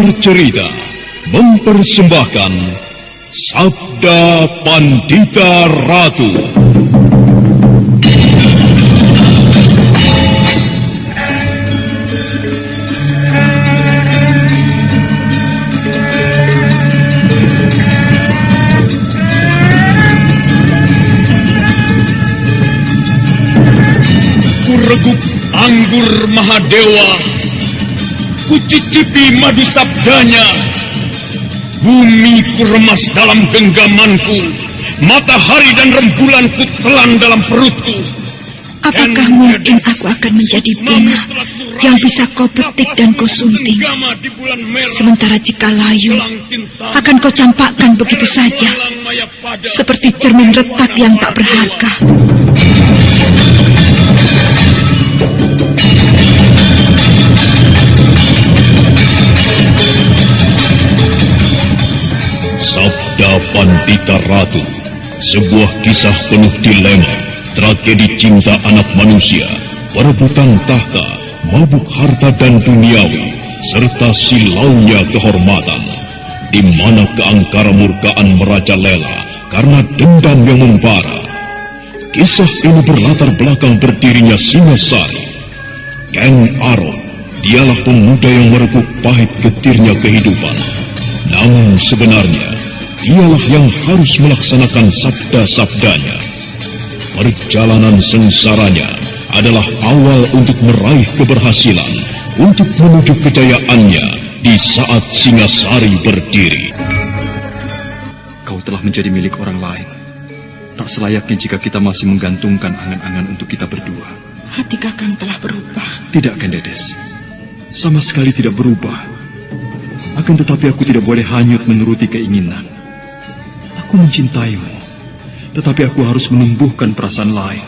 Cerita mempersembahkan Sabda Pandita Ratu. Kureguk anggur Mahadewa, kucicipi madu sabdanya. Bumi kuremas dalam genggamanku, matahari dan rembulan kutelan dalam perutku. Apakah mungkin aku akan menjadi bunga yang bisa kau petik dan kau sunting? Sementara jika layu, akan kau campakkan begitu saja, seperti cermin retak yang tak berharga. Sabda Pandita Ratu, sebuah kisah penuh dilema, tragedi cinta anak manusia, perebutan tahta, mabuk harta dan duniawi, serta silaunya kehormatan, di mana keangkara murkaan merajalela karena dendam yang membara. Kisah ini berlatar belakang berdirinya Singasari. Kang Arok, dialah pemuda yang merebut pahit getirnya kehidupan. Namun sebenarnya, dialah yang harus melaksanakan sabda-sabdanya. Perjalanan sengsaranya adalah awal untuk meraih keberhasilan, untuk menuju kejayaannya di saat Singasari berdiri. Kau telah menjadi milik orang lain. Tak selayaknya jika kita masih menggantungkan angan-angan untuk kita berdua. Hati Kakang telah berubah. Tidak, Kandedes. Sama sekali tidak berubah. Akan tetapi aku tidak boleh hanyut menuruti keinginan. Aku mencintaimu, tetapi aku harus menumbuhkan perasaan lain.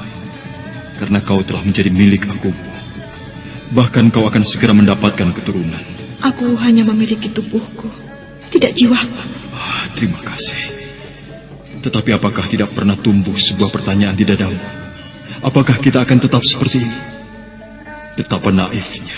Karena kau telah menjadi milik aku. Bahkan kau akan segera mendapatkan keturunan. Aku hanya memiliki tubuhku, tidak jiwaku. Terima kasih. Tetapi apakah tidak pernah tumbuh sebuah pertanyaan di dadamu? Apakah kita akan tetap seperti ini? Betapa naifnya.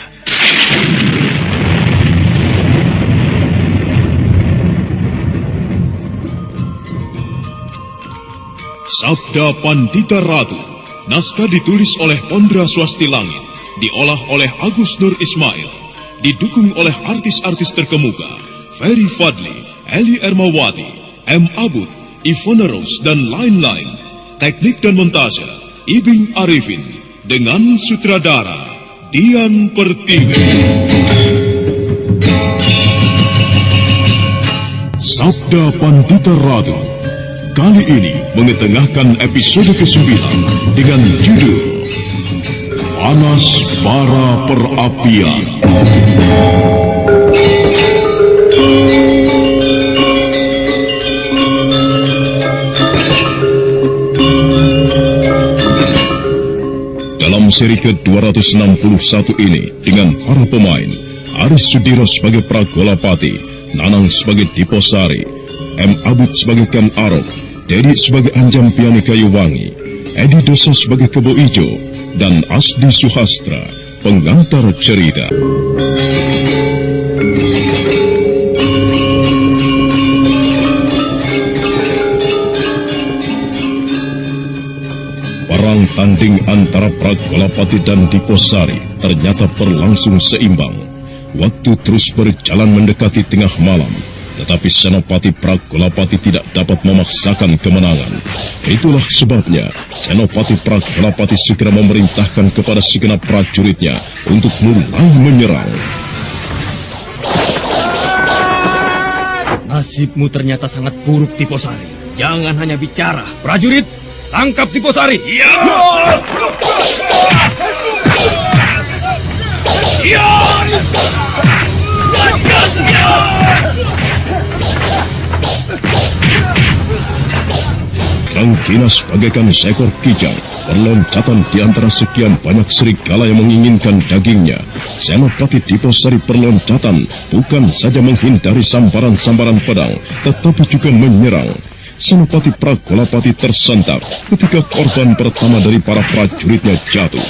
Sabda Pandita Ratu, naskah ditulis oleh Pondra Swasti Langit, diolah oleh Agus Nur Ismail, didukung oleh artis-artis terkemuka, Ferry Fadli, Eli Ermawati, M. Abud, Ivona Rose, dan lain-lain. Teknik dan montase, Ibing Arifin, dengan sutradara Dian Pertiwi. Sabda Pandita Ratu kali ini mengetengahkan episode ke-9 dengan judul Panas Bara Perapian. Dalam seri ke-261 ini dengan para pemain Aris Sudiro sebagai Pragolapati, Nanang sebagai Diposari, M. Abud sebagai Kang Arok, Dedi sebagai Anjam Piani Kayuwangi, Edi Doso sebagai Kebo Ijo, dan Asdi Suhastra, pengantar cerita. Perang tanding antara Pragolapati dan Diposari ternyata berlangsung seimbang. Waktu terus berjalan mendekati tengah malam, tetapi Senopati Pragolapati tidak dapat memaksakan kemenangan. Itulah sebabnya Senopati Pragolapati segera memerintahkan kepada segenap prajuritnya untuk mulai menyerang. Nasibmu ternyata sangat buruk, Diposari. Jangan hanya bicara. Prajurit, tangkap Diposari. Ya! Ya! Sang Kinas bagaikan seekor kijang, berloncatan di antara sekian banyak serigala yang menginginkan dagingnya. Senopati Diposari berloncatan bukan saja menghindari sambaran-sambaran pedang, tetapi juga menyerang. Senopati Pragolapati tersentak ketika korban pertama dari para prajuritnya jatuh.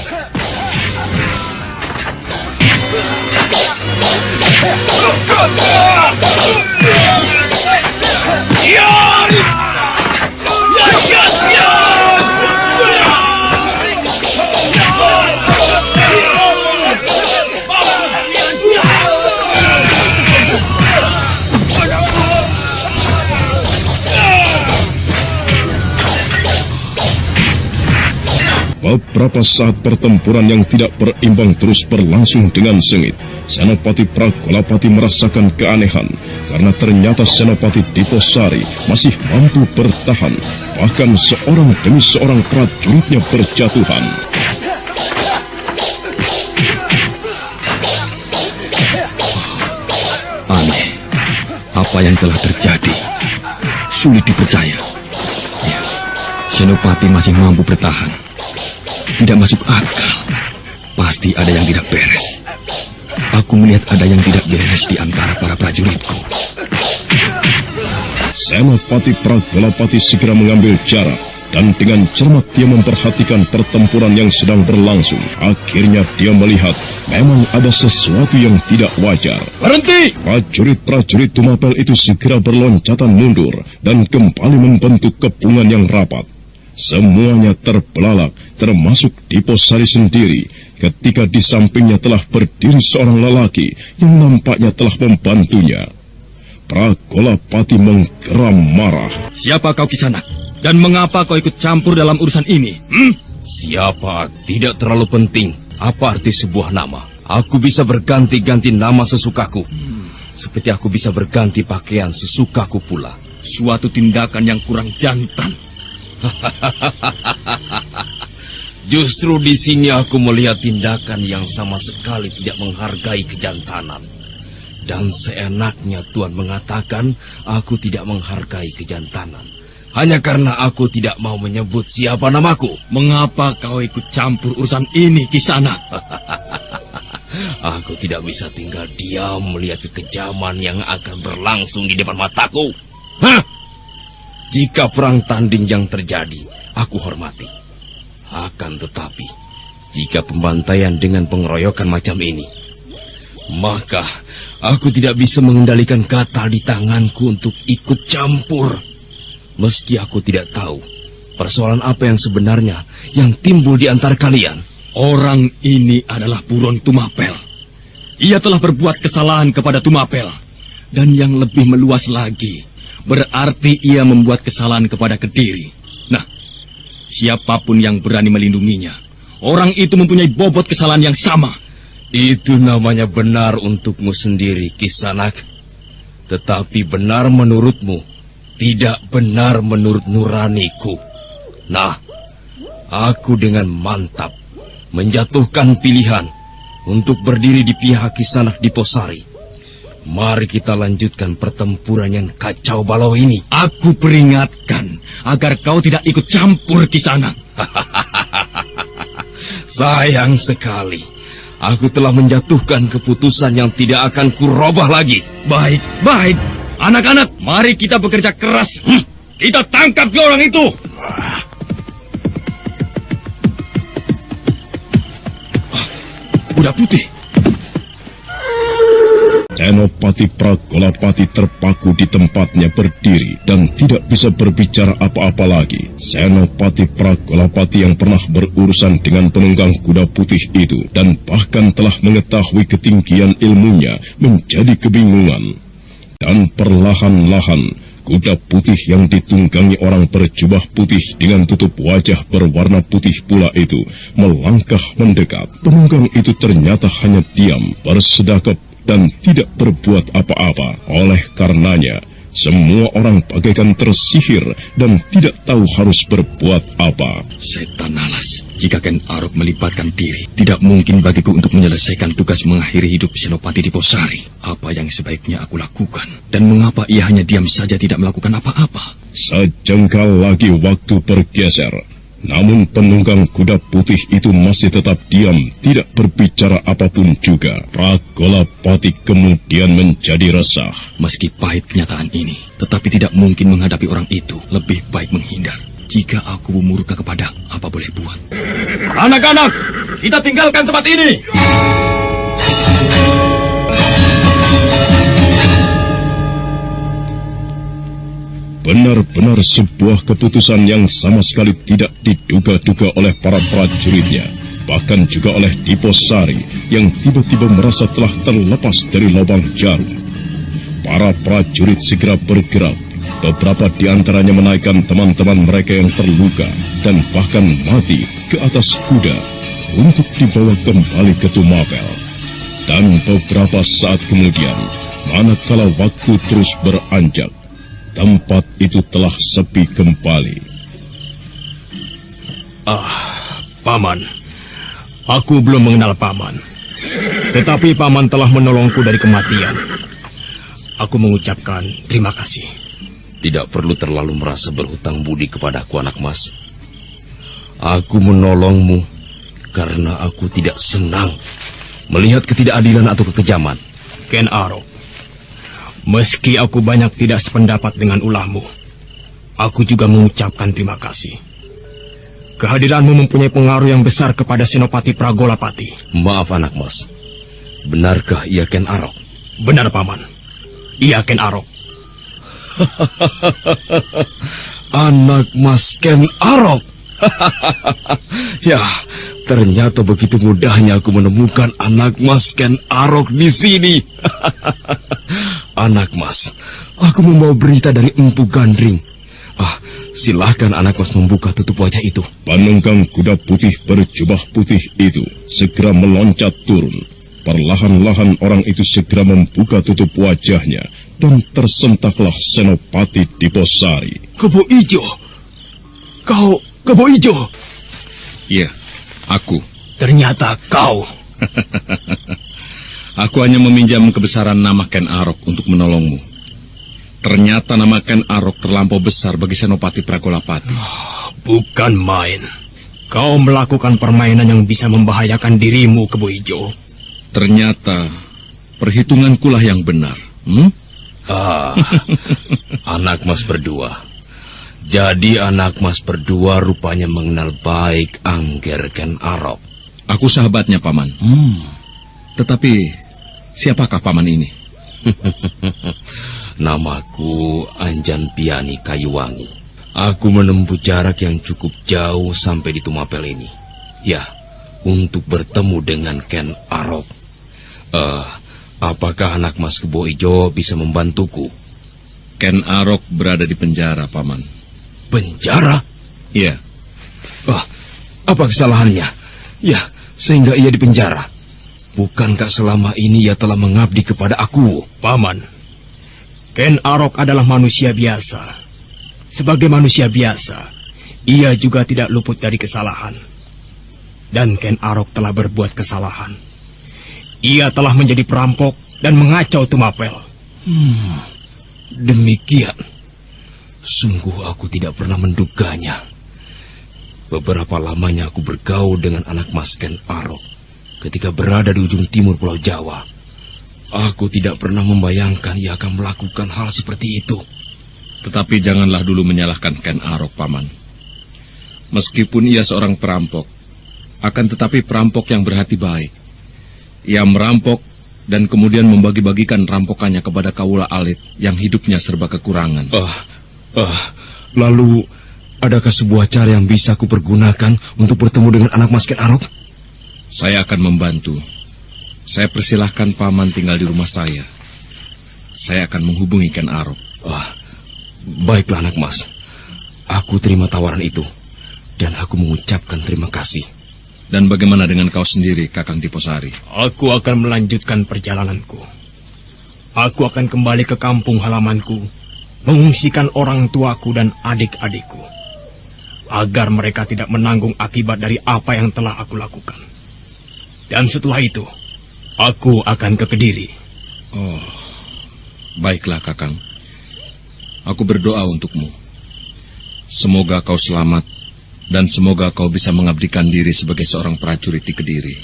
Beberapa saat pertempuran yang tidak berimbang terus berlangsung dengan sengit. Senopati Pragolapati merasakan keanehan karena ternyata Senopati Diposari masih mampu bertahan, bahkan seorang demi seorang prajuritnya berjatuhan. Aneh, apa yang telah terjadi? Sulit dipercaya. Ya, Senopati masih mampu bertahan. Tidak masuk akal. Pasti ada yang tidak beres. Aku melihat ada yang tidak beres di antara para prajuritku. Senopati Pragolapati segera mengambil jarak dan dengan cermat dia memperhatikan pertempuran yang sedang berlangsung. Akhirnya dia melihat memang ada sesuatu yang tidak wajar. Berhenti! Prajurit-prajurit Tumapel itu segera berloncatan mundur dan kembali membentuk kepungan yang rapat. Semuanya terbelalak, termasuk Diposari sendiri, ketika di sampingnya telah berdiri seorang lelaki yang nampaknya telah membantunya. Pragolapati menggeram marah. Siapa kau Kisanak? Dan mengapa kau ikut campur dalam urusan ini? Siapa? Tidak terlalu penting. Apa arti sebuah nama? Aku bisa berganti-ganti nama sesukaku. Seperti aku bisa berganti pakaian sesukaku pula. Suatu tindakan yang kurang jantan. Justru di sini aku melihat tindakan yang sama sekali tidak menghargai kejantanan. Dan seenaknya Tuan mengatakan aku tidak menghargai kejantanan. Hanya karena aku tidak mau menyebut siapa namaku. Mengapa kau ikut campur urusan ini, Kisanak? Aku tidak bisa tinggal diam melihat kekejaman yang akan berlangsung di depan mataku. Hah? Jika perang tanding yang terjadi, aku hormati. Akan tetapi, jika pembantaian dengan pengeroyokan macam ini, maka aku tidak bisa mengendalikan kata di tanganku untuk ikut campur. Meski aku tidak tahu persoalan apa yang sebenarnya yang timbul di antara kalian. Orang ini adalah buron Tumapel. Ia telah berbuat kesalahan kepada Tumapel. Dan yang lebih meluas lagi, berarti ia membuat kesalahan kepada Kediri. Nah, siapapun yang berani melindunginya, orang itu mempunyai bobot kesalahan yang sama. Itu namanya benar untukmu sendiri, Kisanak. Tetapi benar menurutmu, tidak benar menurut nuraniku. Nah, aku dengan mantap menjatuhkan pilihan untuk berdiri di pihak Kisanak Diposari. Mari kita lanjutkan pertempuran yang kacau balau ini. Aku peringatkan agar kau tidak ikut campur, Kisanak. Sayang sekali, aku telah menjatuhkan keputusan yang tidak akan kurubah lagi. Baik, baik. Anak-anak, mari kita bekerja keras. Kita tangkap dua orang itu. Kuda putih. Senopati Pragolapati terpaku di tempatnya berdiri dan tidak bisa berbicara apa-apa lagi. Senopati Pragolapati yang pernah berurusan dengan penunggang kuda putih itu dan bahkan telah mengetahui ketinggian ilmunya menjadi kebingungan. Dan perlahan-lahan kuda putih yang ditunggangi orang berjubah putih dengan tutup wajah berwarna putih pula itu melangkah mendekat. Penunggang itu ternyata hanya diam, bersedekap dan tidak berbuat apa-apa. Oleh karenanya, semua orang bagaikan tersihir dan tidak tahu harus berbuat apa. Setan alas, jika Ken Arok melibatkan diri, tidak mungkin bagiku untuk menyelesaikan tugas mengakhiri hidup Senopati Diposari. Apa yang sebaiknya aku lakukan? Dan mengapa ia hanya diam saja tidak melakukan apa-apa? Sejengkal lagi waktu bergeser. Namun penunggang kuda putih itu masih tetap diam, tidak berbicara apapun juga. Pragolapati kemudian menjadi resah. Meski pahit kenyataan ini, tetapi tidak mungkin menghadapi orang itu. Lebih baik menghindar. Jika aku murka kepada, apa boleh buat? Anak-anak, kita tinggalkan tempat ini. Benar-benar sebuah keputusan yang sama sekali tidak diduga-duga oleh para prajuritnya, bahkan juga oleh Diposari yang tiba-tiba merasa telah terlepas dari lubang jarum. Para prajurit segera bergerak, beberapa di antaranya menaikkan teman-teman mereka yang terluka dan bahkan mati ke atas kuda untuk dibawa kembali ke Tumapel. Dan beberapa saat kemudian, manakala waktu terus beranjak, tempat itu telah sepi kembali. Paman, aku belum mengenal Paman. Tetapi Paman telah menolongku dari kematian. Aku mengucapkan terima kasih. Tidak perlu terlalu merasa berhutang budi kepadaku, anak mas. Aku menolongmu karena aku tidak senang melihat ketidakadilan atau kekejaman. Ken Arok, meski aku banyak tidak sependapat dengan ulahmu, aku juga mengucapkan terima kasih. Kehadiranmu mempunyai pengaruh yang besar kepada Senopati Pragolapati. Maaf, anak mas. Benarkah ia Ken Arok? Benar, Paman. Ia Ken Arok. Anak mas Ken Arok. Ya, ternyata begitu mudahnya aku menemukan anak mas Ken Arok di sini. Anak mas, aku membawa berita dari Empu Gandring. Silahkan anak mas membuka tutup wajah itu. Panunggang kuda putih berjubah putih itu segera meloncat turun. Perlahan-lahan orang itu segera membuka tutup wajahnya dan tersentaklah Senopati Diposari. Kebo Ijo, kau Kebo Ijo. Iya, aku. Ternyata kau. Aku hanya meminjam kebesaran nama Ken Arok untuk menolongmu. Ternyata nama Ken Arok terlampau besar bagi Senopati Pragolapati. Bukan main. Kau melakukan permainan yang bisa membahayakan dirimu, Kebo Ijo. Ternyata perhitungankulah yang benar. Anak mas berdua. Jadi anak mas berdua rupanya mengenal baik Angger Ken Arok. Aku sahabatnya, Paman. Tetapi siapakah Paman ini? Namaku Anjan Piani Kayuwangi. Aku menempuh jarak yang cukup jauh sampai di Tumapel ini. Ya, untuk bertemu dengan Ken Arok. Apakah anak mas Kebo Ijo bisa membantuku? Ken Arok berada di penjara, Paman. Penjara? Iya. Apa kesalahannya? Ya, sehingga ia dipenjara. Bukankah selama ini ia telah mengabdi kepada aku? Paman, Ken Arok adalah manusia biasa. Sebagai manusia biasa, ia juga tidak luput dari kesalahan. Dan Ken Arok telah berbuat kesalahan. Ia telah menjadi perampok dan mengacau Tumapel. Demikian. Sungguh aku tidak pernah menduganya. Beberapa lamanya aku bergaul dengan anak mas Ken Arok ketika berada di ujung timur Pulau Jawa. Aku tidak pernah membayangkan ia akan melakukan hal seperti itu. Tetapi janganlah dulu menyalahkan Ken Arok, Paman. Meskipun ia seorang perampok, akan tetapi perampok yang berhati baik. Ia merampok dan kemudian membagi-bagikan rampokannya kepada kaula alit yang hidupnya serba kekurangan. Lalu, adakah sebuah cara yang bisa aku pergunakan untuk bertemu dengan anak mas Ken Arok? Saya akan membantu. Saya persilahkan Paman tinggal di rumah saya. Saya akan menghubungi Ken Arok. Baiklah anak mas. Aku terima tawaran itu. Dan aku mengucapkan terima kasih. Dan bagaimana dengan kau sendiri, Kakang Diposari? Aku akan melanjutkan perjalananku. Aku akan kembali ke kampung halamanku, mengungsikan orang tuaku dan adik-adikku, agar mereka tidak menanggung akibat dari apa yang telah aku lakukan. Dan setelah itu, aku akan ke Kediri. Oh, baiklah, Kakang. Aku berdoa untukmu. Semoga kau selamat. Dan semoga kau bisa mengabdikan diri sebagai seorang prajurit di Kediri,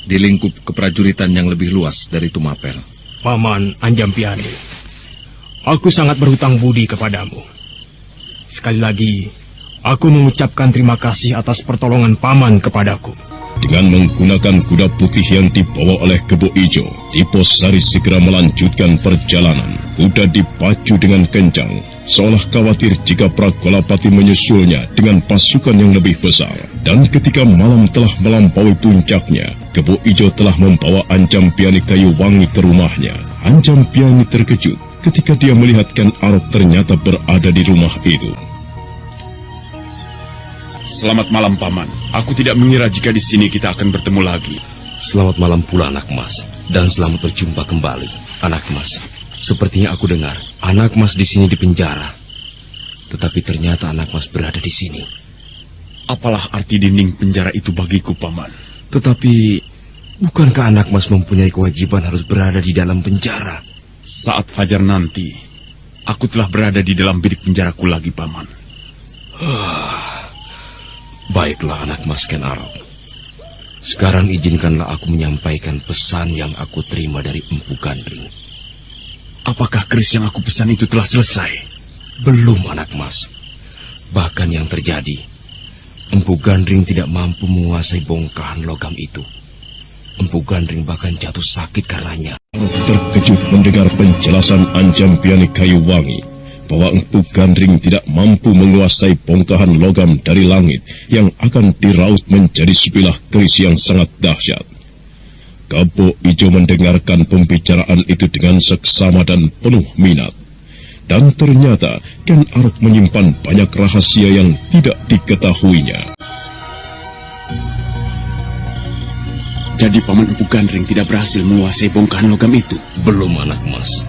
di lingkup keprajuritan yang lebih luas dari Tumapel. Paman Anjampiani, aku sangat berhutang budi kepadamu. Sekali lagi, aku mengucapkan terima kasih atas pertolongan Paman kepadaku. Dengan menggunakan kuda putih yang dibawa oleh Kebo Ijo, Diposari segera melanjutkan perjalanan. Kuda dipacu dengan kencang, seolah khawatir jika Pragolapati menyusulnya dengan pasukan yang lebih besar. Dan ketika malam telah melampaui puncaknya, Kebo Ijo telah membawa Anjampiani kayu wangi ke rumahnya. Anjampiani terkejut ketika dia melihat Ken Arok ternyata berada di rumah itu. Selamat malam, Paman. Aku tidak mengira jika di sini kita akan bertemu lagi. Selamat malam pula, anak mas. Dan selamat berjumpa kembali, anak mas. Sepertinya aku dengar anak mas di sini dipenjara. Tetapi ternyata anak mas berada di sini. Apalah arti dinding penjara itu bagiku, Paman? Tetapi bukankah anak mas mempunyai kewajiban harus berada di dalam penjara? Saat fajar nanti, aku telah berada di dalam bilik penjaraku lagi, Paman. Baiklah, anak mas Ken Arok. Sekarang izinkanlah aku menyampaikan pesan yang aku terima dari Empu Gandring. Apakah keris yang aku pesan itu telah selesai? Belum, anak mas. Bahkan yang terjadi, Empu Gandring tidak mampu menguasai bongkahan logam itu. Empu Gandring bahkan jatuh sakit karenanya. Terkejut mendengar penjelasan Anjampiani kayu wangi bahwa Empu Gandring tidak mampu menguasai bongkahan logam dari langit yang akan diraut menjadi sebilah keris yang sangat dahsyat. Kebo Ijo mendengarkan pembicaraan itu dengan seksama dan penuh minat. Dan ternyata Ken Arok menyimpan banyak rahasia yang tidak diketahuinya. Jadi Paman Empu Gandring tidak berhasil menguasai bongkahan logam itu? Belum, anak mas.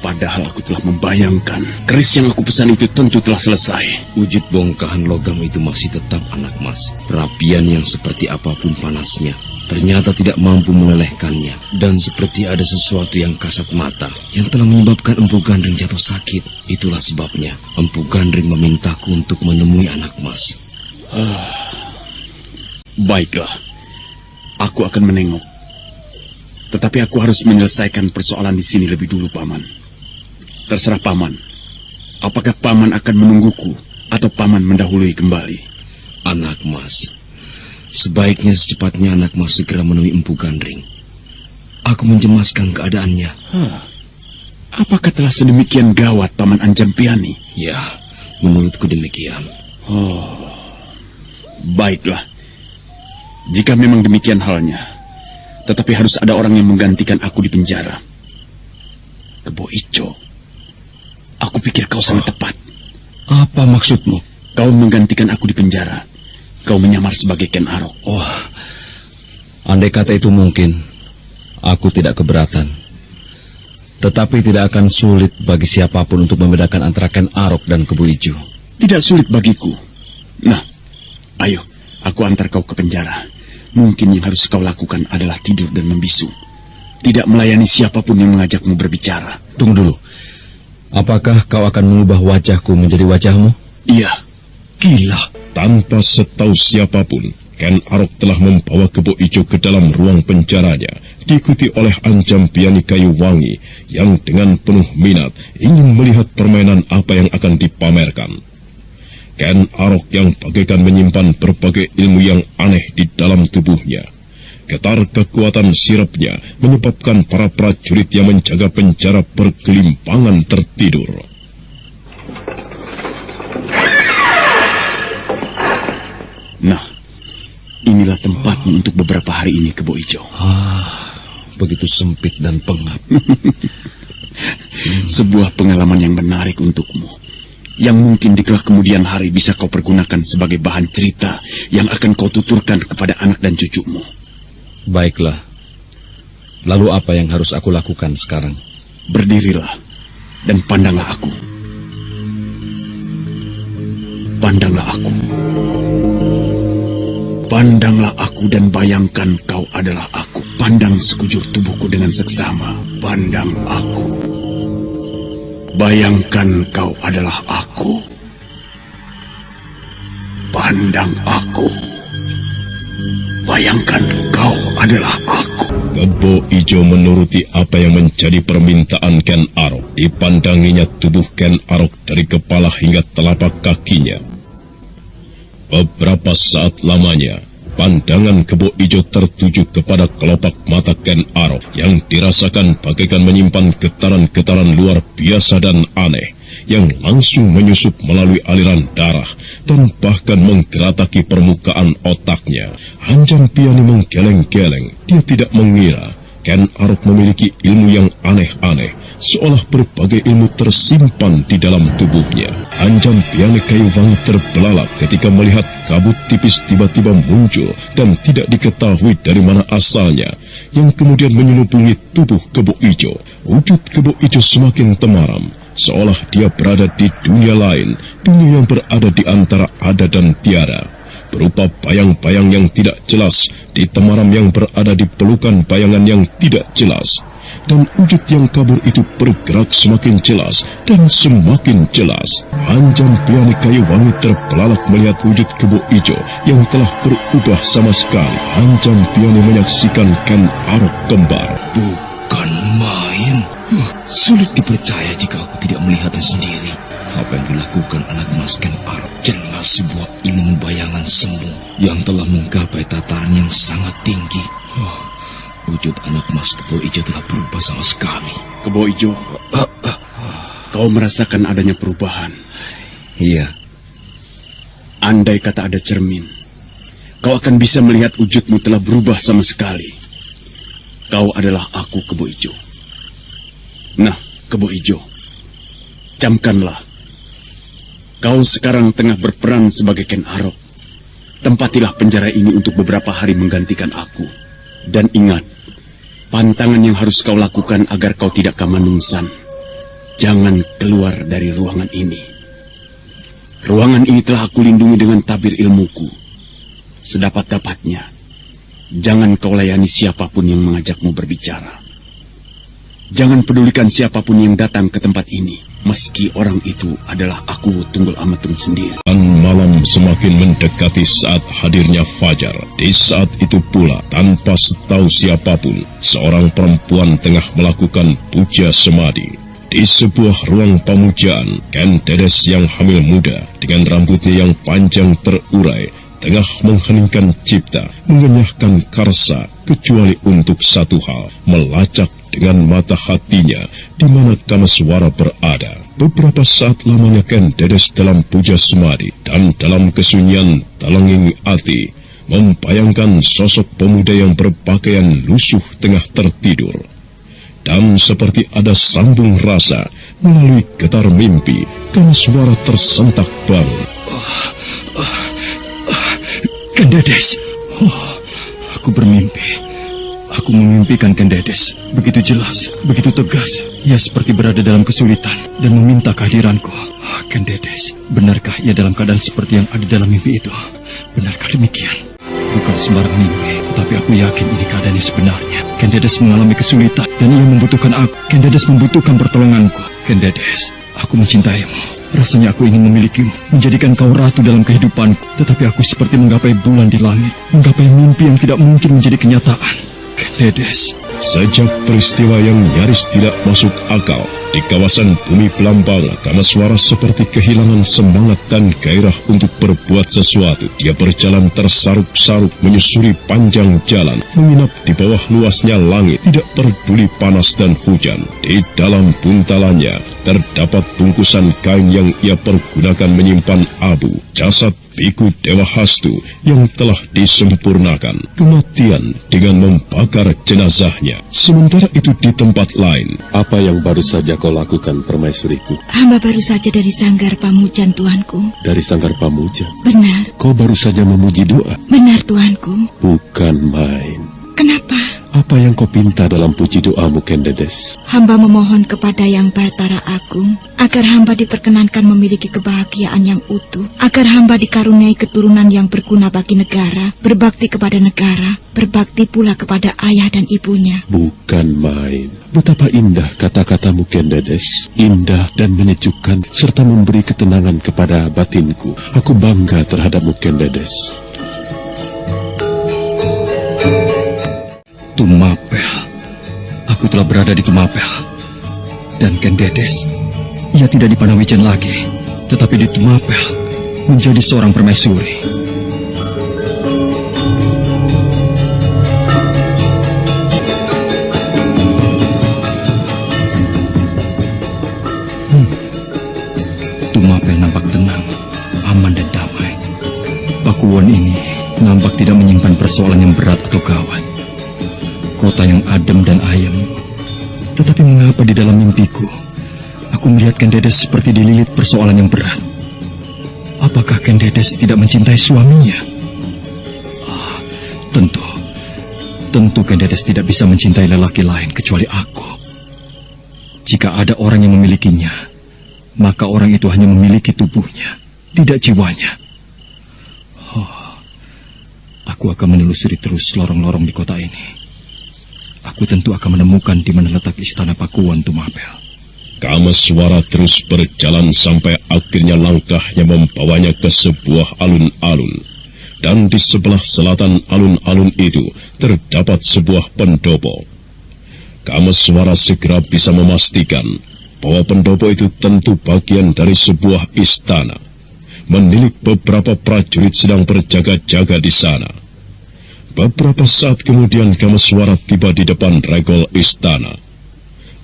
Padahal aku telah membayangkan keris yang aku pesan itu tentu telah selesai. Wujud bongkahan logam itu masih tetap, anak mas. Perapian yang seperti apapun panasnya ternyata tidak mampu melelehkannya. Dan seperti ada sesuatu yang kasat mata yang telah menyebabkan Empu Gandring jatuh sakit. Itulah sebabnya Empu Gandring memintaku untuk menemui anak mas. Baiklah, aku akan menengok. Tetapi aku harus menyelesaikan persoalan di sini lebih dulu, Paman. Terserah Paman. Apakah Paman akan menungguku atau Paman mendahului kembali? Anak mas, sebaiknya secepatnya anak mas segera menemui Empu Gandring. Aku mencemaskan keadaannya. Apakah telah sedemikian gawat Paman Anjampiani? Ya, menurutku demikian. Baiklah. Jika memang demikian halnya, tetapi harus ada orang yang menggantikan aku di penjara. Kebo Ijo, aku pikir kau sangat tepat. Apa maksudmu? Kau menggantikan aku di penjara. Kau menyamar sebagai Ken Arok. Andai kata itu mungkin, aku tidak keberatan. Tetapi tidak akan sulit bagi siapapun untuk membedakan antara Ken Arok dan Kebo Ijo. Tidak sulit bagiku. Nah, ayo, aku antar kau ke penjara. Mungkin yang harus kau lakukan adalah tidur dan membisu. Tidak melayani siapapun yang mengajakmu berbicara. Tunggu dulu. Apakah kau akan mengubah wajahku menjadi wajahmu? Iya. Gila. Tanpa setahu siapapun, Ken Arok telah membawa Kebo Ijo ke dalam ruang penjaranya, diikuti oleh Anjampiani kayu wangi yang dengan penuh minat ingin melihat permainan apa yang akan dipamerkan. Ken Arok yang bagaikan menyimpan berbagai ilmu yang aneh di dalam tubuhnya. Getar kekuatan sirapnya menyebabkan para prajurit yang menjaga penjara bergelimpangan tertidur. Nah, inilah tempatmu untuk beberapa hari ini, Kebo Ijo. Begitu sempit dan pengap. Sebuah pengalaman yang menarik untukmu, yang mungkin di kelak kemudian hari bisa kau pergunakan sebagai bahan cerita yang akan kau tuturkan kepada anak dan cucumu. Baiklah. Lalu apa yang harus aku lakukan sekarang? Berdirilah dan pandanglah aku. Pandanglah aku. Pandanglah aku dan bayangkan kau adalah aku. Pandang sekujur tubuhku dengan seksama. Pandang aku. Bayangkan kau adalah aku. Pandang aku. Bayangkan kau adalah aku. Kebo Ijo menuruti apa yang menjadi permintaan Ken Arok. Dipandanginya tubuh Ken Arok dari kepala hingga telapak kakinya. Beberapa saat lamanya, pandangan Kebo Ijo tertuju kepada kelopak mata Ken Arok yang dirasakan bagaikan menyimpan getaran-getaran luar biasa dan aneh yang langsung menyusup melalui aliran darah dan bahkan menggerataki permukaan otaknya. Hanjam Piani menggeleng-geleng. Dia tidak mengira Ken Arok memiliki ilmu yang aneh-aneh, seolah berbagai ilmu tersimpan di dalam tubuhnya. Hanjam Piani Kayu Wangi terbelalak ketika melihat kabut tipis tiba-tiba muncul dan tidak diketahui dari mana asalnya, yang kemudian menyelupungi tubuh Kebo Ijo. Wujud Kebo Ijo semakin temaram, seolah dia berada di dunia lain, dunia yang berada di antara ada dan tiada. Berupa bayang-bayang yang tidak jelas di temaram yang berada di pelukan bayangan yang tidak jelas. Dan wujud yang kabur itu bergerak semakin jelas dan semakin jelas. Hanjam Piani Kayu Wangi terbelalak melihat wujud Kebo Ijo yang telah berubah sama sekali. Hanjam Piani menyaksikan Ken Arok kembar. Bukan main. Sulit dipercaya jika aku tidak melihatnya sendiri. Apa yang dilakukan anak mas Ken Arok jelas sebuah ilmu bayangan semu yang telah menggapai tataran yang sangat tinggi. Wujud anak mas Kebo Ijo telah berubah sama sekali. Kebo Ijo, kau merasakan adanya perubahan? Iya. Andai kata ada cermin, kau akan bisa melihat wujudmu telah berubah sama sekali. Kau adalah aku, Kebo Ijo. Nah, Kebo Ijo, camkanlah. Kau sekarang tengah berperan sebagai Ken Arok. Tempatilah penjara ini untuk beberapa hari menggantikan aku. Dan ingat, pantangan yang harus kau lakukan agar kau tidak kamanungsan. Jangan keluar dari ruangan ini. Ruangan ini telah aku lindungi dengan tabir ilmuku. Sedapat-dapatnya, jangan kau layani siapapun yang mengajakmu berbicara. Jangan pedulikan siapapun yang datang ke tempat ini, meski orang itu adalah aku, Tunggul Ametung sendiri. Dan malam semakin mendekati saat hadirnya fajar. Di saat itu pula, tanpa setahu siapapun, seorang perempuan tengah melakukan puja semadi. Di sebuah ruang pamujaan, Ken Dedes yang hamil muda, dengan rambutnya yang panjang terurai, tengah mengheningkan cipta, mengenyahkan karsa, kecuali untuk satu hal, melacak dengan mata hatinya di mana Kameswara berada. Beberapa saat lamanya Ken Dedes dalam puja semadi, dan dalam kesunyian Talenging Ati membayangkan sosok pemuda yang berpakaian lusuh tengah tertidur. Dan seperti ada sambung rasa melalui getar mimpi, Kameswara tersentak bangun. Ken Dedes, aku bermimpi. Aku memimpikan Ken Dedes. Begitu jelas, begitu tegas. Ia seperti berada dalam kesulitan dan meminta kehadiranku. Ken Dedes, benarkah ia dalam keadaan seperti yang ada dalam mimpi itu? Benarkah demikian? Bukan sembarang mimpi, tetapi aku yakin ini keadaan yang sebenarnya. Ken Dedes mengalami kesulitan dan ia membutuhkan aku. Ken Dedes membutuhkan pertolonganku. Ken Dedes, aku mencintaimu. Rasanya aku ingin memilikimu, menjadikan kau ratu dalam kehidupanku. Tetapi aku seperti menggapai bulan di langit, menggapai mimpi yang tidak mungkin menjadi kenyataan. Ken Dedes. Sejak peristiwa yang nyaris tidak masuk akal di kawasan Bumi Belambangan, Kameswara seperti kehilangan semangat dan gairah untuk berbuat sesuatu. Dia berjalan tersaruk-saruk menyusuri panjang jalan, menginap di bawah luasnya langit, tidak peduli panas dan hujan. Di dalam buntalannya terdapat bungkusan kain yang ia pergunakan menyimpan abu, jasad Biku Dewa Hastu yang telah disempurnakan. Kematian dengan membakar jenazahnya. Sementara itu di tempat lain. Apa yang baru saja kau lakukan, permaisuriku? Hamba baru saja dari Sanggar Pamujan, Tuanku. Dari Sanggar Pamuja? Benar. Kau baru saja memuji doa? Benar, Tuanku. Bukan main. Kenapa? Apa yang kau pinta dalam puji doamu, Ken Dedes? Hamba memohon kepada Yang Batara Agung agar hamba diperkenankan memiliki kebahagiaan yang utuh, agar hamba dikaruniai keturunan yang berguna bagi negara, berbakti kepada negara, berbakti pula kepada ayah dan ibunya. Bukan main. Betapa indah kata-katamu, Ken Dedes. Indah dan menyejukkan serta memberi ketenangan kepada batinku. Aku bangga terhadapmu, Ken Dedes. Tumapel. Aku telah berada di Tumapel. Dan Ken Dedes, ia tidak di Panawijan lagi, tetapi di Tumapel menjadi seorang permaisuri. persoalan yang berat atau gawat. Kota yang adem dan ayem. Tetapi mengapa di dalam mimpiku aku melihat Ken Dedes seperti dililit persoalan yang berat? Apakah Ken Dedes tidak mencintai suaminya? Tentu Ken Dedes tidak bisa mencintai lelaki lain kecuali aku. Jika ada orang yang memilikinya, maka orang itu hanya memiliki tubuhnya, tidak jiwanya. Aku akan menelusuri terus lorong-lorong di kota ini. Aku tentu akan menemukan di mana letak istana Pakuan Tumapel. Kameswara terus berjalan sampai akhirnya langkahnya membawanya ke sebuah alun-alun. Dan di sebelah selatan alun-alun itu terdapat sebuah pendopo. Kameswara segera bisa memastikan bahwa pendopo itu tentu bagian dari sebuah istana. Menilik beberapa prajurit sedang berjaga-jaga di sana. Beberapa saat kemudian Kameswara tiba di depan regol istana.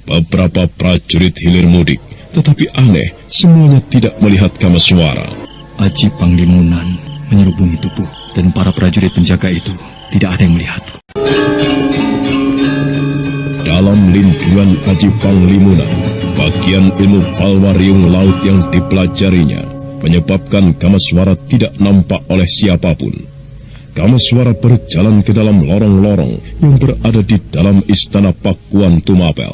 Beberapa prajurit hilir mudik, tetapi aneh, semuanya tidak melihat Kameswara. Aji Panglimunan menyerubungi tubuh, dan para prajurit penjaga itu tidak ada yang melihatku. Dalam lindungan Aji Panglimunan, bagian ilmu palwariung laut yang dipelajarinya menyebabkan Kameswara tidak nampak oleh siapapun. Kameswara berjalan ke dalam lorong-lorong yang berada di dalam istana Pakuan Tumapel.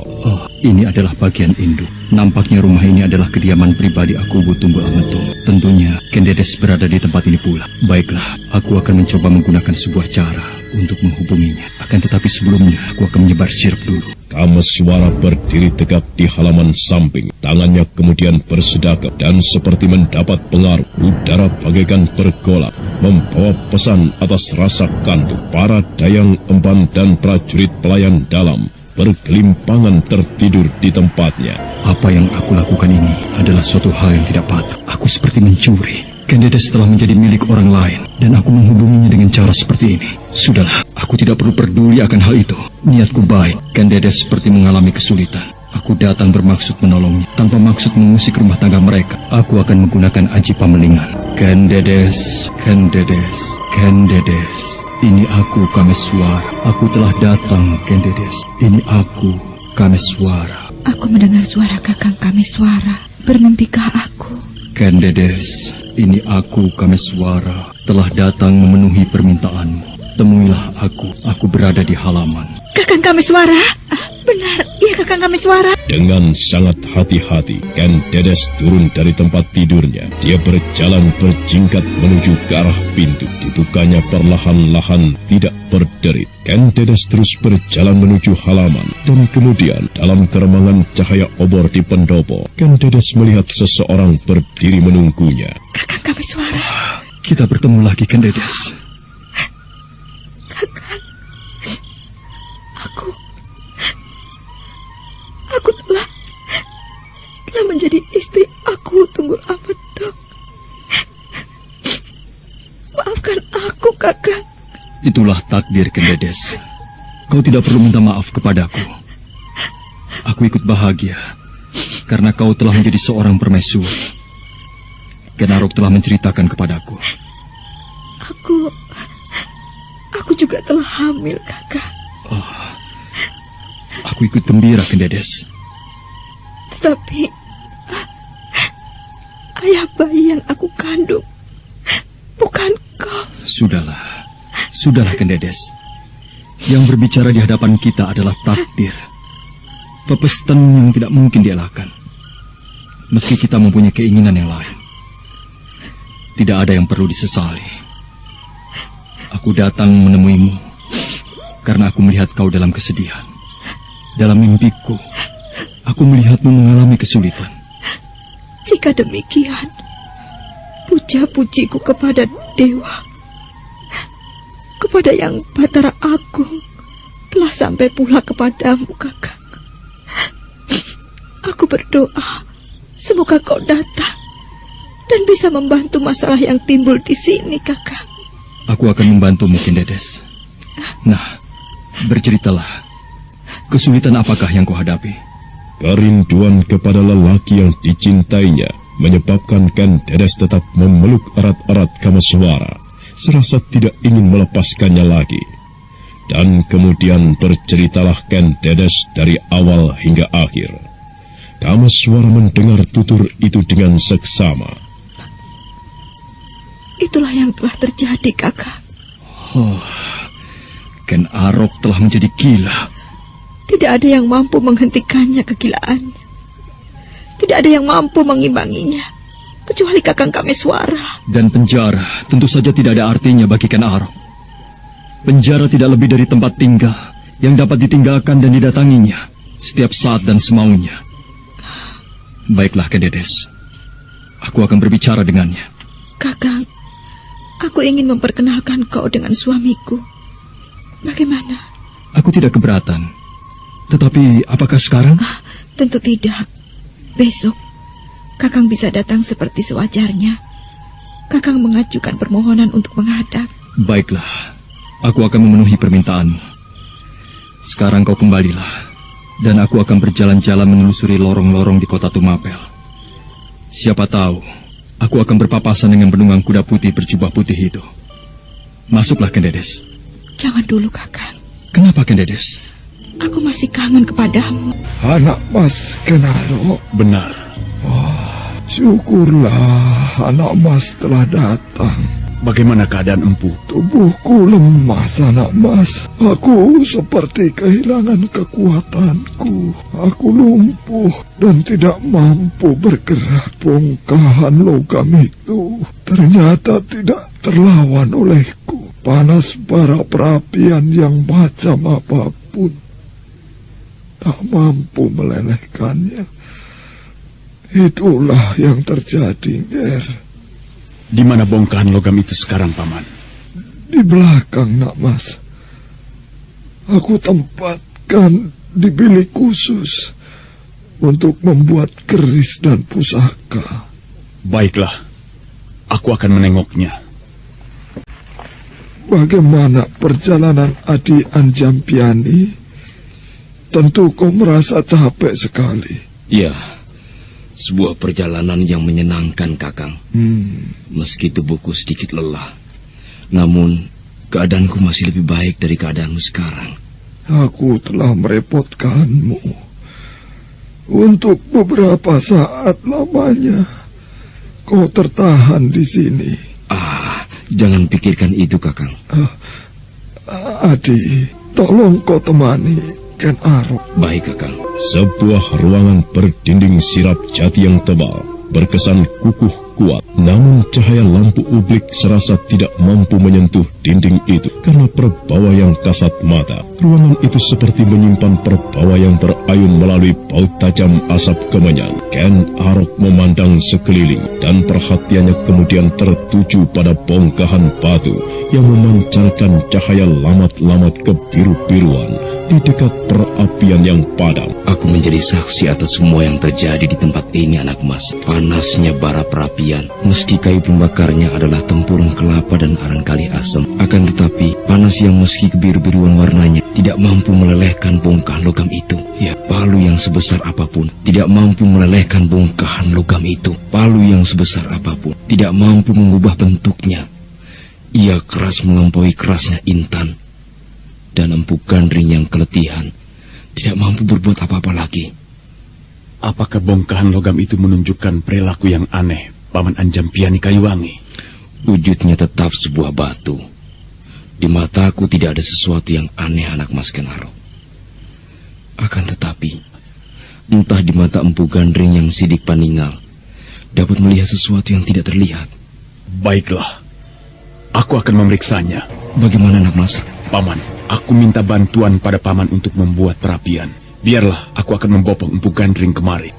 Ini adalah bagian induk. Nampaknya rumah ini adalah kediaman pribadi Aku Tunggul Ametung. Tentunya Ken Dedes berada di tempat ini pula. Baiklah, aku akan mencoba menggunakan sebuah cara untuk menghubunginya. Akan tetapi sebelumnya aku akan menyebar sirup dulu. Kameswara berdiri tegak di halaman samping. Tangannya kemudian bersedekap dan seperti mendapat pengaruh. Udara bagaikan bergolak, membawa pesan atas rasa kantuk. Para dayang emban dan prajurit pelayan dalam bergelimpangan tertidur di tempatnya. Apa yang aku lakukan ini adalah suatu hal yang tidak patut. Aku seperti mencuri. Ken Dedes telah menjadi milik orang lain, dan aku menghubunginya dengan cara seperti ini. Sudahlah, aku tidak perlu peduli akan hal itu. Niatku baik. Ken Dedes seperti mengalami kesulitan. Aku datang bermaksud menolongnya, tanpa maksud mengusik rumah tangga mereka. Aku akan menggunakan aji pamelingan. Ken Dedes, Ken Dedes, Ken Dedes. Ini aku, Kameswara. Aku telah datang, Ken Dedes. Ini aku, Kameswara. Aku mendengar suara Kakang Kameswara. Bermimpikah aku? Ken Dedes, ini aku, Kameswara, telah datang memenuhi permintaanmu. Temuilah aku berada di halaman. Kakang Kameswara? Benar, iya Kakang Kameswara. Dengan sangat hati-hati, Ken Dedes turun dari tempat tidurnya. Dia berjalan berjingkat menuju ke arah pintu. Dibukanya perlahan-lahan, tidak berderit. Ken Dedes terus berjalan menuju halaman. Dan kemudian, dalam keremangan cahaya obor di pendopo, Ken Dedes melihat seseorang berdiri menunggunya. Kakang Kameswara. Kita bertemu lagi, Ken Dedes. Kakang, aku telah menjadi istri Aku Tunggul Ametung. Maafkan aku, Kakang. Itulah takdir, Ken Dedes. Kau tidak perlu minta maaf kepadaku. Aku ikut bahagia karena kau telah menjadi seorang permaisuri. Ken Arok telah menceritakan kepadaku. Aku juga telah hamil, Kakang. Aku ikut gembira, Ken Dedes. Tetapi ayah bayi yang aku kandung bukan kau. Sudahlah, Ken Dedes. Yang berbicara di hadapan kita adalah takdir. Pepesten yang tidak mungkin dielakkan. Meski kita mempunyai keinginan yang lain, tidak ada yang perlu disesali. Aku datang menemuimu karena aku melihat kau dalam kesedihan. Dalam mimpiku, aku melihatmu mengalami kesulitan. Jika demikian, puja-pujiku kepada Dewa, kepada Yang Batara Agung, telah sampai pula kepadamu, Kakang. Aku berdoa, semoga kau datang dan bisa membantu masalah yang timbul di sini, Kakang. Aku akan membantumu, Ken Dedes. Nah, berceritalah. Kesulitan apakah yang kau hadapi? Kerinduan kepada lelaki yang dicintainya menyebabkan Ken Dedes tetap memeluk erat-erat Kameswara. serasa tidak ingin melepaskannya lagi. Dan kemudian berceritalah Ken Dedes dari awal hingga akhir. Kameswara mendengar tutur itu dengan seksama. Itulah yang telah terjadi, Kakak. Oh, Ken Arok telah menjadi gila. Tidak ada yang mampu menghentikannya kegilaannya. Tidak ada yang mampu mengimbanginya, kecuali Kakang Kameswara. Dan penjara tentu saja tidak ada artinya bagi Ken Arok. Penjara tidak lebih dari tempat tinggal yang dapat ditinggalkan dan didatanginya setiap saat dan semaunya. Baiklah, Ken Dedes. Aku akan berbicara dengannya. Kakang, aku ingin memperkenalkan kau dengan suamiku. Bagaimana? Aku tidak keberatan. Tetapi apakah sekarang? Tentu tidak. Besok, Kakang bisa datang seperti sewajarnya. Kakang mengajukan permohonan untuk menghadap. Baiklah, aku akan memenuhi permintaanmu. Sekarang kau kembalilah, dan aku akan berjalan-jalan menelusuri lorong-lorong di kota Tumapel. Siapa tahu, aku akan berpapasan dengan penunggang kuda putih berjubah putih itu. Masuklah, Ken Dedes. Jangan dulu, Kakang. Kenapa, Ken Dedes? Aku masih kangen kepadamu. Anak Mas Kenaro. Benar. Wah, syukurlah anak Mas telah datang. Bagaimana keadaan empu? Tubuhku lemas, anak Mas. Aku seperti kehilangan kekuatanku. Aku lumpuh dan tidak mampu bergerak. Bongkahan logam itu ternyata tidak terlawan olehku. Panas bara perapian yang macam apapun tak mampu melelehkannya. Itulah yang terjadi, Ger. Di mana bongkahan logam itu sekarang, Paman? Di belakang, Nak Mas. Aku tempatkan di bilik khusus untuk membuat keris dan pusaka. Baiklah, aku akan menengoknya. Bagaimana perjalanan Adi Anjampiani? Tentu kau merasa capek sekali. Ya, sebuah perjalanan yang menyenangkan, Kakang. Meski tubuhku sedikit lelah, namun keadaanku masih lebih baik dari keadaanmu sekarang. Aku telah merepotkanmu. Untuk beberapa saat lamanya, kau tertahan di sini. Jangan pikirkan itu, Kakang. Adi, tolong kau temani Ken Arok. Baik, Kakang. Sebuah ruangan berdinding sirap jati yang tebal, berkesan kukuh kuat. Namun cahaya lampu ublik serasa tidak mampu menyentuh dinding itu karena perbawa yang kasat mata. Ruangan itu seperti menyimpan perbawa yang terayun melalui baut tajam asap kemenyan. Ken Arok memandang sekeliling dan perhatiannya kemudian tertuju pada bongkahan batu yang memancarkan cahaya lamat-lamat kebiru-biruan di dekat perapian yang padam. Aku menjadi saksi atas semua yang terjadi di tempat ini, anak Mas. Panasnya bara perapian, meski kayu pembakarnya adalah tempurung kelapa dan arang kali asam, akan tetapi panas yang meski kebiru-biruan warnanya tidak mampu melelehkan bongkahan logam itu. Ya, palu yang sebesar apapun tidak mampu melelehkan bongkahan logam itu. Palu yang sebesar apapun tidak mampu mengubah bentuknya. Ia keras melampaui kerasnya intan. Dan Empu Gandring yang keletihan tidak mampu berbuat apa-apa lagi. Apakah bongkahan logam itu menunjukkan perilaku yang aneh Paman Anjampiani Kayuwangi? Wujudnya tetap sebuah batu. Di mataku tidak ada sesuatu yang aneh, anak Mas Kenaro. Akan tetapi, entah di mata Empu Gandring yang sidik paningal dapat melihat sesuatu yang tidak terlihat. Baiklah, aku akan memeriksanya. Bagaimana, anak Mas? Paman, aku minta bantuan pada Paman untuk membuat perapian. Biarlah aku akan membopong Empu Gandring kemari.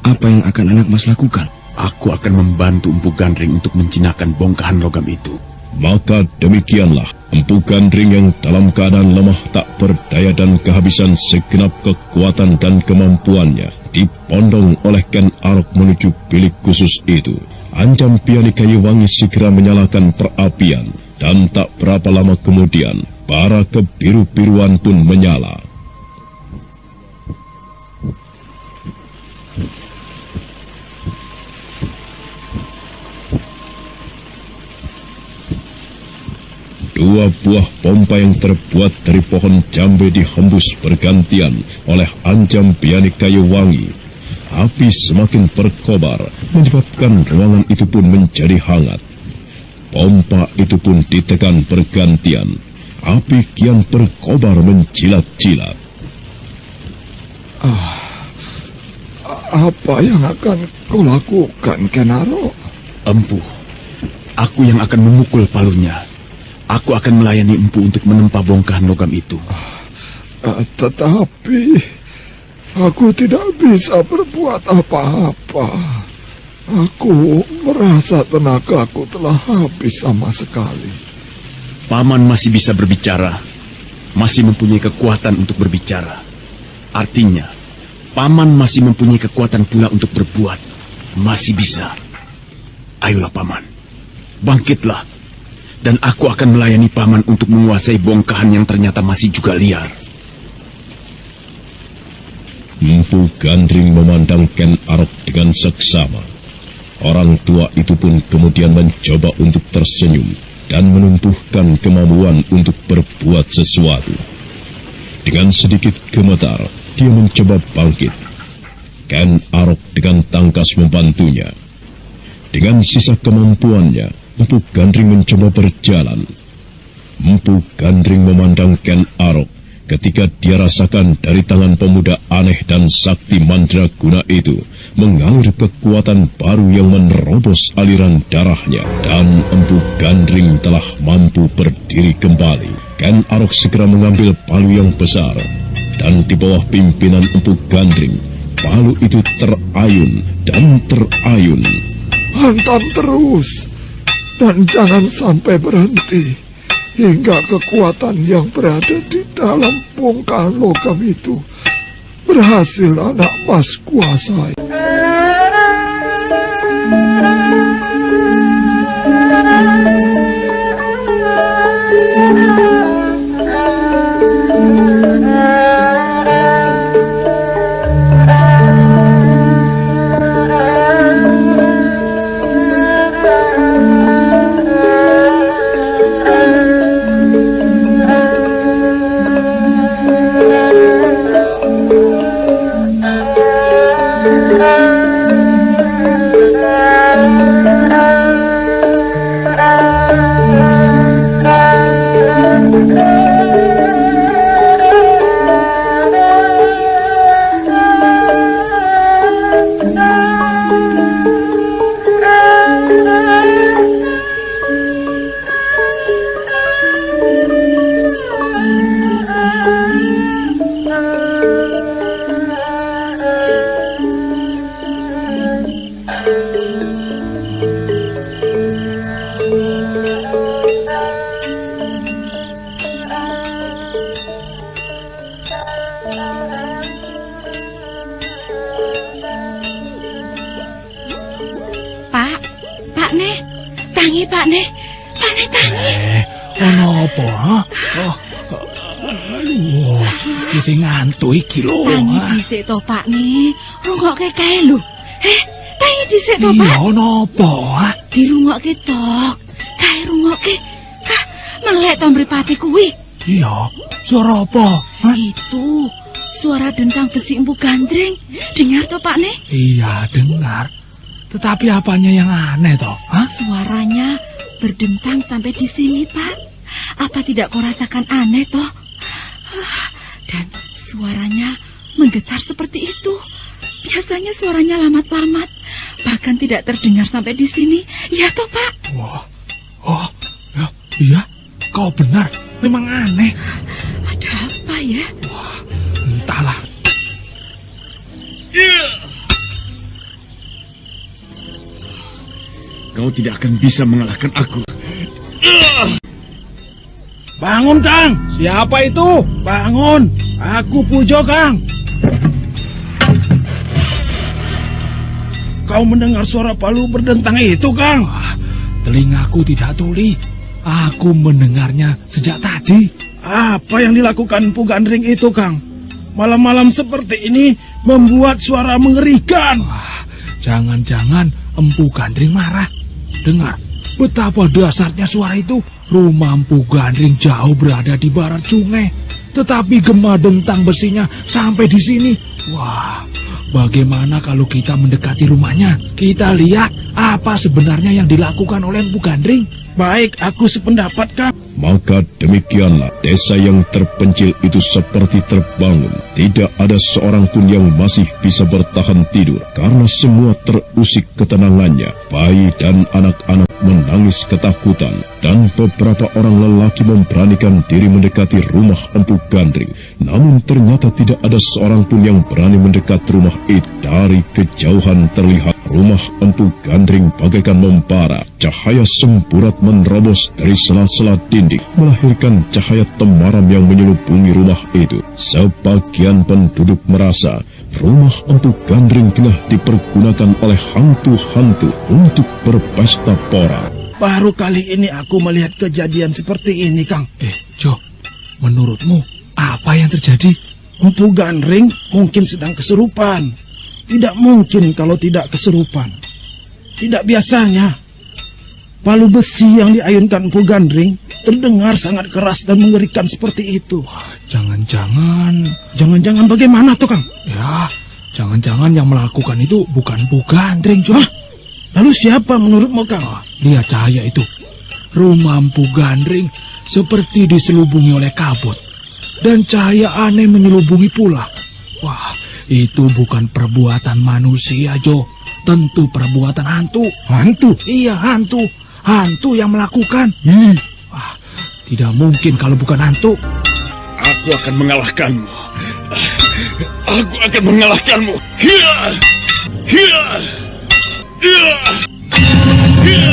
Apa yang akan anak Mas lakukan? Aku akan membantu Empu Gandring untuk menjinakkan bongkahan logam itu. Maka demikianlah Empu Gandring yang dalam keadaan lemah tak berdaya dan kehabisan segenap kekuatan dan kemampuannya dipondong oleh Ken Arok menuju bilik khusus itu. Anjampiani Kayuwangi segera menyalakan perapian. Dan tak berapa lama kemudian, bara kebiru-biruan pun menyala. Dua buah pompa yang terbuat dari pohon jambe dihembus bergantian oleh anjam bianik kayu wangi. Api semakin berkobar, menyebabkan ruangan itu pun menjadi hangat. Pompa itu pun ditekan bergantian. Api kian berkobar menjilat-jilat. Apa yang akan kau lakukan, Ken Arok? Empu, aku yang akan memukul palunya. Aku akan melayani Empu untuk menempa bongkahan logam itu. Tetapi aku tidak bisa berbuat apa-apa. Aku merasa tenagaku telah habis sama sekali. Paman masih bisa berbicara, masih mempunyai kekuatan untuk berbicara. Artinya, Paman masih mempunyai kekuatan pula untuk berbuat. Masih bisa. Ayolah Paman, bangkitlah. Dan aku akan melayani Paman untuk menguasai bongkahan yang ternyata masih juga liar. Empu Gandring memandang Ken Arok dengan seksama. Orang tua itu pun kemudian mencoba untuk tersenyum dan menumbuhkan kemampuan untuk berbuat sesuatu. Dengan sedikit gemetar, dia mencoba bangkit. Ken Arok dengan tangkas membantunya. Dengan sisa kemampuannya, Empu Gandring mencoba berjalan. Empu Gandring memandang Ken Arok ketika dia rasakan dari tangan pemuda aneh dan sakti mandraguna itu mengalir kekuatan baru yang menerobos aliran darahnya, dan Empu Gandring telah mampu berdiri kembali. Ken Arok segera mengambil palu yang besar, dan di bawah pimpinan Empu Gandring, palu itu terayun dan terayun. Hantam terus, dan jangan sampai berhenti hingga kekuatan yang berada di dalam bongkahan logam itu berhasil anak mas kuasai. Pak Ne tangi. Ono apa? Aduh, iki ngantuk iki lho. Tangi dhisik to, Pak Ne. Rungokke kae lho. Tangi dhisik to, Pak. Iya, ono apa? Dirungokke to. Kae rungokke. Melek to mripate kuwi. Iya, suara apa? Itu suara dentang besi Empu Gandring. Dengar to, Pak Ne? Iya, dengar. Tetapi apanya yang aneh toh? Suaranya berdentang sampai di sini, Pak. Apa tidak kau rasakan aneh toh? Dan suaranya menggetar seperti itu. Biasanya suaranya lamat-lamat, bahkan tidak terdengar sampai di sini. Ya toh, Pak? Oh, ya, iya. Kau benar, memang aneh. Ada apa ya? Wah, entahlah. Kau tidak akan bisa mengalahkan aku. Bangun, Kang. Siapa itu? Bangun. Aku Pujo, Kang. Kau mendengar suara palu berdentang itu, Kang? Telingaku tidak tuli. Aku mendengarnya sejak tadi. Apa yang dilakukan Empu Gandring itu, Kang? Malam-malam seperti ini membuat suara mengerikan. Jangan-jangan Empu Gandring marah. Dengar, betapa dasarnya suara itu. Rumah Empu Gandring jauh berada di barat sungai, tetapi gema dentang besinya sampai di sini. Wah, bagaimana kalau kita mendekati rumahnya? Kita lihat apa sebenarnya yang dilakukan oleh Empu Gandring. Baik, aku sependapat, Kang. Maka demikianlah desa yang terpencil itu seperti terbangun. Tidak ada seorang pun yang masih bisa bertahan tidur karena semua terusik ketenangannya. Bayi dan anak-anak menangis ketakutan dan beberapa orang lelaki memberanikan diri mendekati rumah Empu Gandring. Namun ternyata tidak ada seorang pun yang berani mendekat rumah itu. Dari kejauhan terlihat rumah Empu Gandring bagaikan membara. Cahaya semburat menerobos dari sela-sela dinding, melahirkan cahaya temaram yang menyelubungi rumah itu. Sebagian penduduk merasa rumah Empu Gandring telah dipergunakan oleh hantu-hantu untuk berpesta pora. Baru kali ini aku melihat kejadian seperti ini, Kang. Jo, menurutmu apa yang terjadi? Empu Gandring mungkin sedang kesurupan. Tidak mungkin kalau tidak kesurupan. Tidak biasanya palu besi yang diayunkan Empu Gandring terdengar sangat keras dan mengerikan seperti itu. Jangan-jangan bagaimana tuh, Kang? Ya, jangan-jangan yang melakukan itu bukan Empu Gandring, Jo. Lalu siapa menurutmu, Kang? Lihat cahaya itu. Rumah Empu Gandring seperti diselubungi oleh kabut. Dan cahaya aneh menyelubungi pula. Wah, itu bukan perbuatan manusia, Jo. Tentu perbuatan hantu. Hantu? Iya, hantu. Hantu yang melakukan. Wah, tidak mungkin kalau bukan hantu. Aku akan mengalahkanmu. Aku akan mengalahkanmu. Hiya! Hiya! Hiya! Hiya!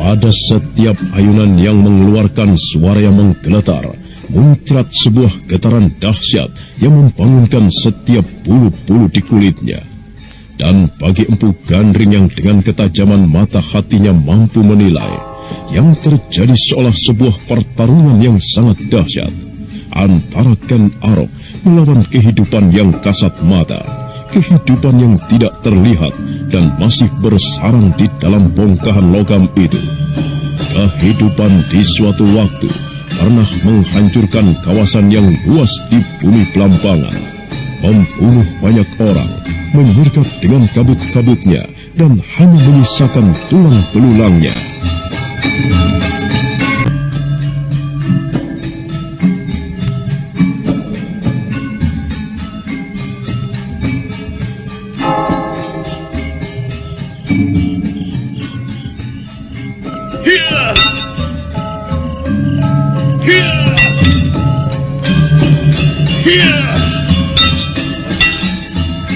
Pada setiap ayunan yang mengeluarkan suara yang menggeletar, muncrat sebuah getaran dahsyat yang membangunkan setiap bulu-bulu di kulitnya. Dan bagi Empu Gandring yang dengan ketajaman mata hatinya mampu menilai, yang terjadi seolah sebuah pertarungan yang sangat dahsyat antara Ken Arok melawan kehidupan yang kasat mata, kehidupan yang tidak terlihat dan masih bersarang di dalam bongkahan logam itu. Kehidupan di suatu waktu pernah menghancurkan kawasan yang luas di bumi Belambangan, membunuh banyak orang, menyergap dengan kabut-kabutnya, dan hanya menyisakan tulang belulangnya.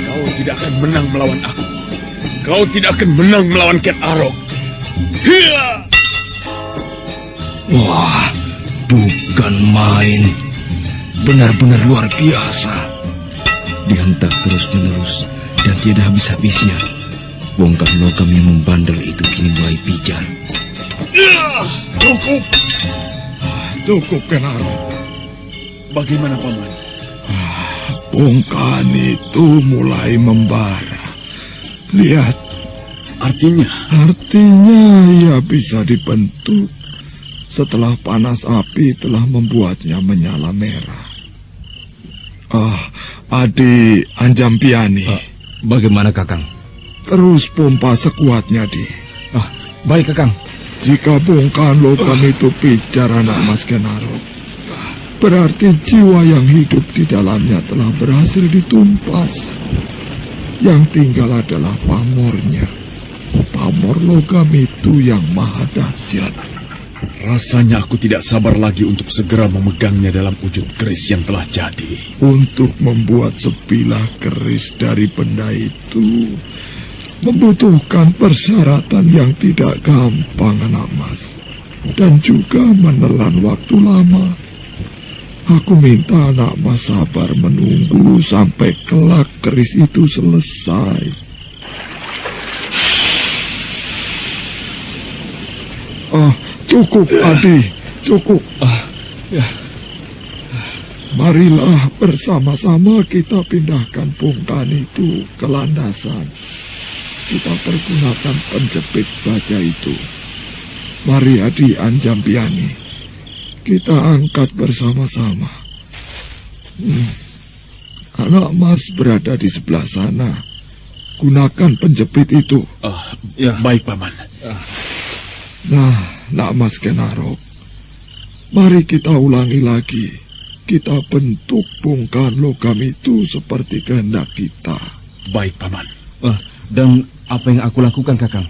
Kau tidak akan menang melawan aku. Kau tidak akan menang melawan Ken Arok. Hiya! Wah, bukan main. Benar-benar luar biasa. Dihentak terus-menerus dan tiada habis-habisnya. Bongkah logam yang membandel itu kini mulai pijar. Cukup. Cukup, Ken Arok. Bagaimana, Paman? Bongkahan itu mulai membara. Lihat. Artinya Ia bisa dibentuk setelah panas api telah membuatnya menyala merah. Adi Anjampiani. Bagaimana, Kakang? Terus pompa sekuatnya, Di. Baik, Kakang. Jika bongkahan logam itu pijar anak Mas Ken Arok, berarti jiwa yang hidup di dalamnya telah berhasil ditumpas. Yang tinggal adalah pamornya. Pamor logam itu yang maha dahsyat. rasanya aku tidak sabar lagi untuk segera memegangnya dalam wujud keris yang telah jadi. Untuk membuat sebilah keris dari benda itu membutuhkan persyaratan yang tidak gampang, anak mas, dan juga menelan waktu lama. Aku minta anak mas sabar menunggu sampai kelak keris itu selesai. Cukup, Adi, cukup. Marilah bersama-sama kita pindahkan pungkan itu ke landasan. Kita pergunakan penjepit baja itu. Mari Adi Anjampiani, kita angkat bersama-sama. Anak Mas berada di sebelah sana. Gunakan penjepit itu. Ya, baik, Paman. Nah, Nak Mas Kenarok, mari kita ulangi lagi. Kita bentuk pungkan logam itu seperti kehendak kita. Baik, Paman. Dan apa yang aku lakukan, Kakang?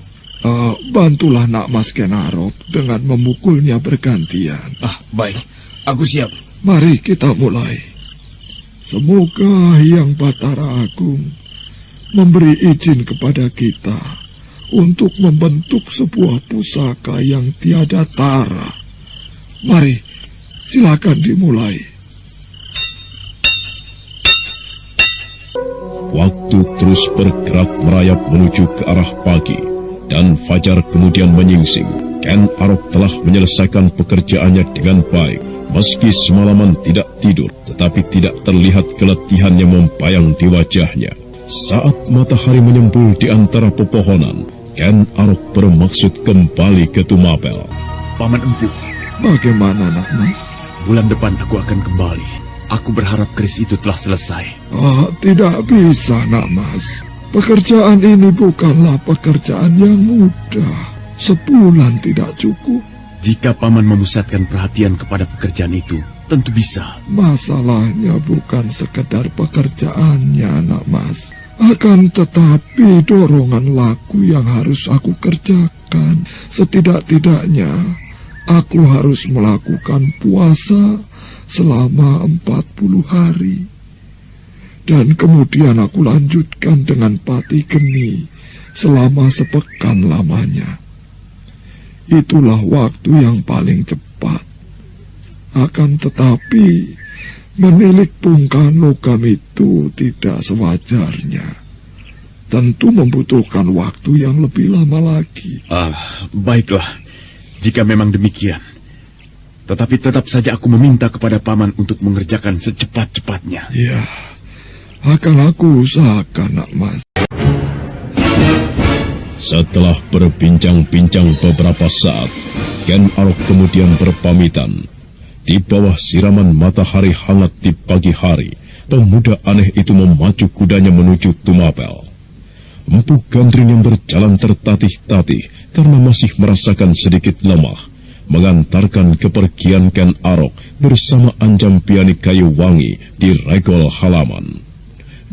Bantulah Nak Mas Kenarok dengan memukulnya bergantian. Baik. Aku siap. Mari kita mulai. Semoga Hyang Batara Agung memberi izin kepada kita untuk membentuk sebuah pusaka yang tiada tara. Mari, silakan dimulai. Waktu terus bergerak merayap menuju ke arah pagi, dan fajar kemudian menyingsing. Ken Arok telah menyelesaikan pekerjaannya dengan baik. Meski semalaman tidak tidur, tetapi tidak terlihat keletihan yang membayang di wajahnya. Saat matahari menyembul di antara pepohonan, Ken Arok bermaksud kembali ke Tumapel. Paman Empu, Bagaimana, Nak Mas? bulan depan aku akan kembali. Aku berharap keris itu telah selesai. Tidak bisa, Nak Mas. Pekerjaan ini bukanlah pekerjaan yang mudah. Sebulan tidak cukup. Jika Paman memusatkan perhatian kepada pekerjaan itu, tentu bisa. Masalahnya bukan sekedar pekerjaannya, Nak Mas. Akan tetapi dorongan laku yang harus aku kerjakan. Setidak-tidaknya, aku harus melakukan puasa selama 40 hari. Dan kemudian aku lanjutkan dengan pati geni selama sepekan lamanya. Itulah waktu yang paling cepat. Akan tetapi, menilik pungkan logam itu tidak sewajarnya. Tentu membutuhkan waktu yang lebih lama lagi. Baiklah, jika memang demikian. Tetapi tetap saja aku meminta kepada Paman untuk mengerjakan secepat-cepatnya. Ya, akan aku usahakan, Nak Mas. Setelah berbincang-bincang beberapa saat, Ken Arok kemudian berpamitan. Di bawah siraman matahari hangat di pagi hari, pemuda aneh itu memacu kudanya menuju Tumapel. Empu Gandring yang berjalan tertatih-tatih karena masih merasakan sedikit lemah, mengantarkan kepergian Ken Arok bersama Anjampiani Kayu Wangi di regol halaman.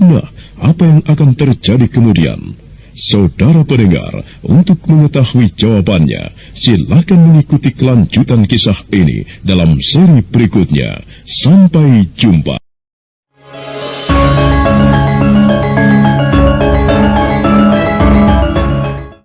Nah, apa yang akan terjadi kemudian? Saudara pendengar, untuk mengetahui jawabannya, silakan mengikuti kelanjutan kisah ini dalam seri berikutnya. Sampai jumpa.